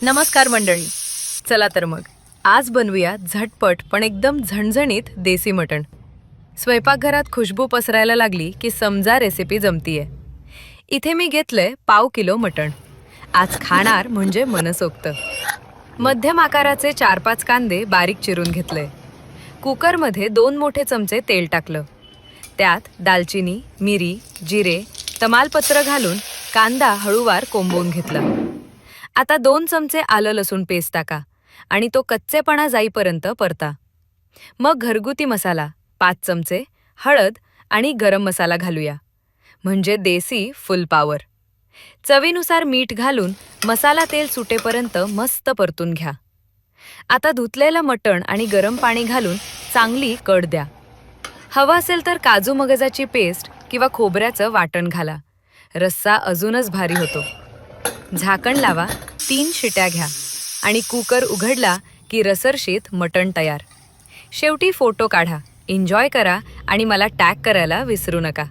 नमस्कार मंडळी. चला तर मग आज बनवूया झटपट पण एकदम झणझणीत देसी मटण. स्वयंपाकघरात खुशबू पसरायला लागली की समजा रेसिपी जमतीये. इथे मी घेतलंय पाव किलो मटण. आज खाणार म्हणजे मनसोक्त. मध्यम आकाराचे 4-5 कांदे बारीक चिरून घेतले. कुकरमध्ये 2 मोठे चमचे तेल टाकलं. त्यात दालचिनी, मिरी, जिरे, तमालपत्र घालून कांदा हळूवार कोंबवून घेतला. आता 2 चमचे आलं लसूण पेस्ट टाका आणि तो कच्चेपणा जाईपर्यंत परता. मग घरगुती मसाला 5 चमचे, हळद आणि गरम मसाला घालूया. म्हणजे देसी फुल पॉवर. चवीनुसार मीठ घालून मसाला तेल सुटेपर्यंत मस्त परतून घ्या. आता धुतलेलं मटण आणि गरम पाणी घालून चांगली कढ द्या. हवं असेल तर काजू मगजाची पेस्ट किंवा खोबऱ्याचं वाटण घाला. रस्सा अजूनच भारी होतो. झाकण लावा, 3 शिट्या घ्या आणि कुकर उघडला की रसरशीत मटण तयार. शेवटी फोटो काढा, एन्जॉय करा आणि मला टॅग करायला विसरू नका.